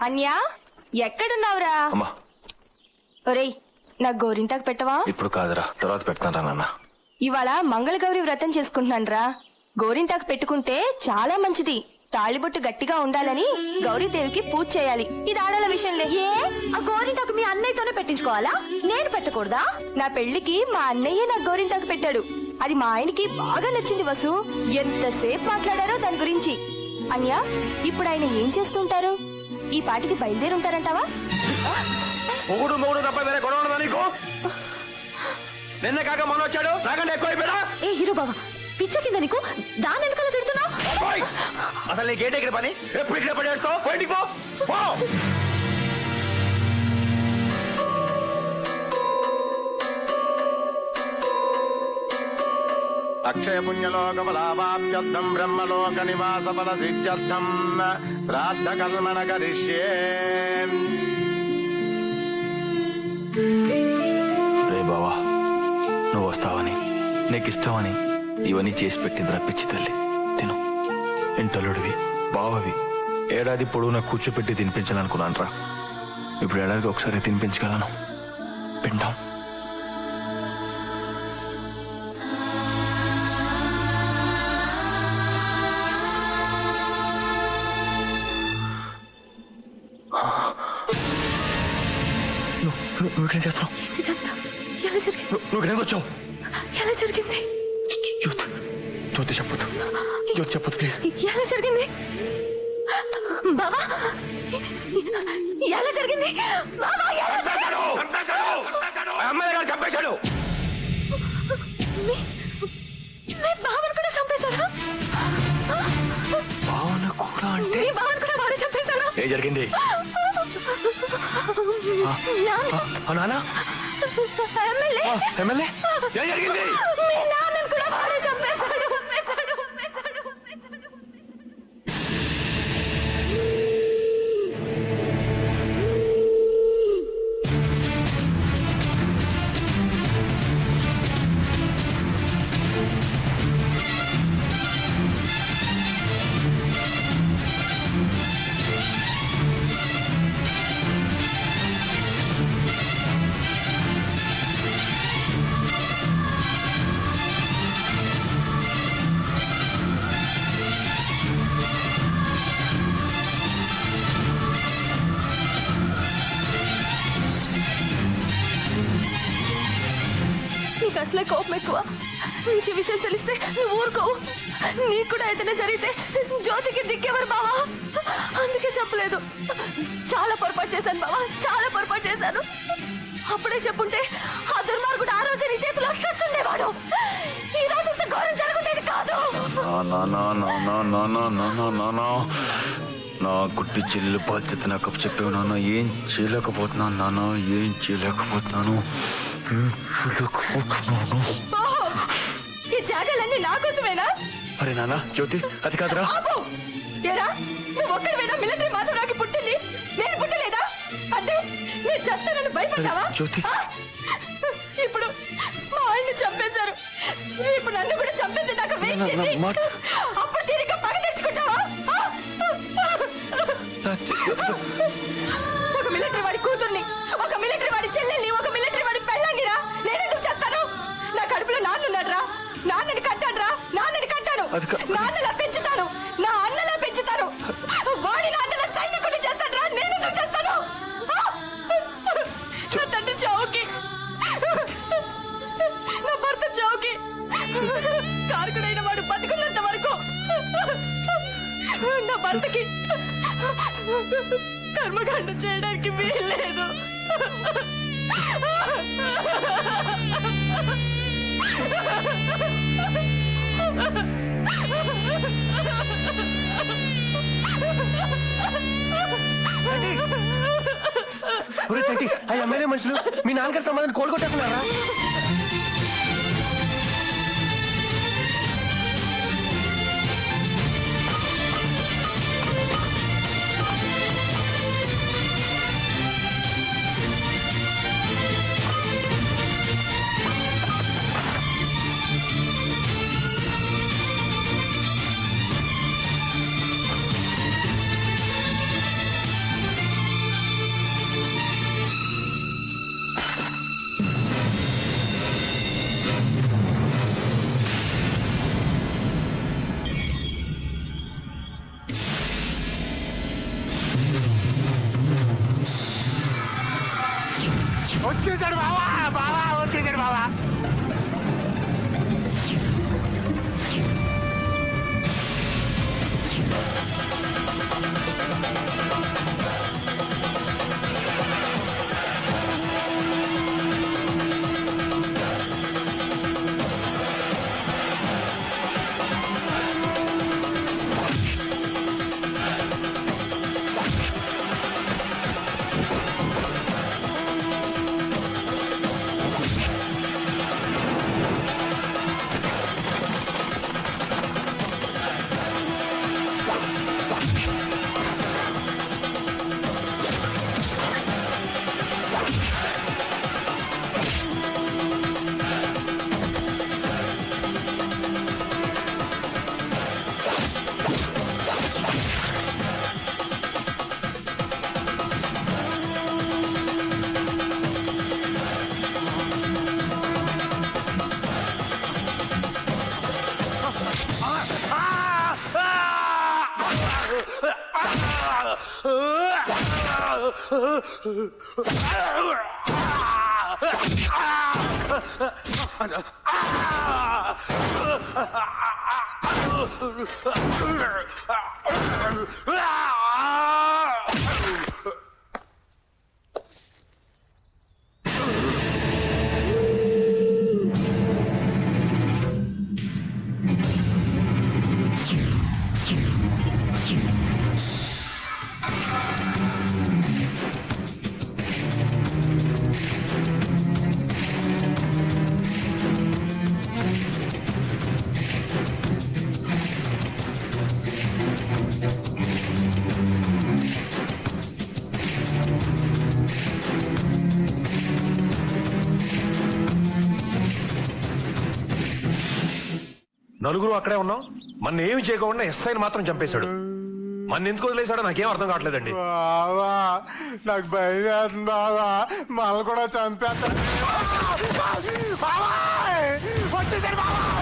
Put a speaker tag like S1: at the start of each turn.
S1: అన్యా ఎక్కడున్నావురా?
S2: అమ్మా
S1: ఒరేయ్ నాకు గోరింటాకు పెట్టవా?
S2: ఇప్పుడు కాదురా, తర్వాత పెడతాను నాన్న.
S1: ఇవాళ మంగళగౌరి వ్రతం చేసుకుంటున్నానురా. గోరింటాకు పెట్టుకుంటే చాలా మంచిది. తాళిబొట్టు గట్టిగా ఉండాలని గౌరీదేవికి పూజ చేయాలి. ఇది ఆడాల విషయంలే.
S3: ఏ ఆ గోరింటాకు మీ అన్నయ్యతోనే పెట్టించుకోవాలా? నేను పెట్టకూడదా?
S1: నా పెళ్లికి మా అన్నయ్య నాకు గోరింటాకు పెట్టాడు. అది మా ఆయనకి బాగా నచ్చింది వసు. ఎంతసేపు మాట్లాడారో దాని గురించి. అన్యా ఇప్పుడు ఆయన ఏం చేస్తుంటారు? ఈ పాటికి బయలుదేరుంటారంటావా?
S2: మొగుడు మొగుడు తప్ప వేరే గొడవ ఉండదా నీకు? నిన్న కాక మొన్న వచ్చాడు, నాకంటే ఎక్కువైపోయాడా?
S3: ఏ హీరో బావా, పిచ్చ కింద నీకు దాని ఎందుకలా తిడుతున్నావు?
S2: అసలు నీకేంటి ఇక్కడ పని? ఎప్పుడు ఇక్కడ పడేస్తావు? బయటికి పో, పో. అక్షయ పుణ్యలోక ఫలావాప్త్యర్థం బ్రహ్మలోక నివాస ఫల సిద్ధ్యర్థం శ్రాద్ధ కర్మణ కరిష్యే. రే బావా, నువ్వు వస్తావని, నీకు ఇష్టమని ఇవన్నీ చేసి పెట్టిందిరా పిచ్చి తల్లి. తిను. ఇంటలుడివి, బావవి, ఏడాది పొడవునా కూర్చోపెట్టి తినిపించాలనుకున్నాను రా. ఇప్పుడు ఏడాదికి ఒకసారి తినిపించగలను. పిండం. నువ్వు ఇక్కడేం చేస్తున్నావు?
S3: ఎలా జరిగింది?
S2: నువ్వు ఇక్కడేం వచ్చావు?
S3: ఎలా జరిగింది?
S2: జ్యోతి చెప్పొద్దు, జ్యోతి చెప్పొద్దు ప్లీజ్.
S3: ఎలా జరిగింది బాబా? ఎలా జరిగింది బాబా? ఎలా జరిగింది?
S2: అమ్మాయి గారు చంపేశాడు.
S3: మీ బావను కూడా చంపేశాడా?
S2: భావన కూడా అంటే
S3: మీ బావను కూడా వాడు చంపేశాడా?
S2: ఏం జరిగింది? నానా
S3: ఎమ్మెల్యే
S2: ఎమ్మెల్యే ఏం జరిగింది?
S3: మీ నాన్నను కూడా వాడే చంపేశాడు. నీకు అసలే కోపం ఎక్కువ. నీకు ఈ విషయం తెలిస్తే నువ్వు ఊరుకోవు. నీకు కూడా ఏదైనా జరిగితే జ్యోతికి దిక్కేవారు బావా. అందుకే చెప్పలేదు. చాలా పొరపాటు చేశాను బావా, చాలా పొరపాటు చేశాను. అప్పుడే చెప్పుంటే ఆ దుర్మార్గుడు ఆ రోజు నీ చేతిలో చచ్చుండేవాడు. ఈ రోజు ఇంత ఘోరం జరుగుండేది కాదు.
S2: నా గుడ్డి చెల్లి బాధ్యత నాకు చెప్పావు నాన్న. ఏం చేయలేకపోతున్నాను నాన్న, ఏం చేయలేకపోతున్నాను.
S1: ఈ జాగాలన్నీ నా కోసమేనా?
S2: అరే నాన్న, జ్యోతి అది కాదురా.
S1: ఏరా నువ్వు ఒక్కడివేనా మిలిటరీ మాధవరావుకి పుట్టింది? నేను పుట్టలేదా? అంటే నేను చేస్తానని భయపడ్డావా?
S2: జ్యోతి
S1: ఇప్పుడు మా ఆయన్ని చంపేశారు. ఇప్పుడు నన్ను కూడా చంపేసేదాకా వెయిట్ చేసి అప్పుడు తిరిగి పగ తెచ్చుకుంటావా? ఒక మిలిటరీ వాడి కూతుర్ని, ఒక మిలిటరీ వాడి చెల్లెల్ని, ఒక మిలిటరీ వాడి పెళ్ళాన్నిరా నేనెందుకు చేస్తాను? నా కడుపులో నాన్నున్నాడ్రా, నాన్నని కట్టాడ్రా, నాన్నని కట్టాను, నాన్నలా పెంచుతాను, నా అన్నలా పెంచుతాను. వాడి నాన్నలా సైనికుడిని చేస్తాడ్రా, నేనెందుకు చేస్తాను? నా తండ్రి చావుకి, నా భర్త చావుకి కారకుడైన వాడు బతుకున్నంత వరకు నా భర్తకి కర్మకాండ చేయడానికి వీల్లేదు.
S2: ఆ ఎమ్మెల్యే మనుషులు మీ నాన్నగారి సమాధానం కోలుకొట్టేస్తున్నారా?
S4: వచ్చేసాడు బావా, బావా వచ్చేసాడు బావా.
S5: నలుగురు అక్కడే ఉన్నాం, మన ఏమి చేయకుండా ఎస్ఐని మాత్రం చంపేశాడు. మన ఎందుకు వదిలేశాడో నాకేం అర్థం కావట్లేదండి.
S4: బావా నాకు భయం వేస్తుంది బావా, మళ్ళీ కూడా చంపేస్తాడు. బావా వచ్చేసాడు బావా.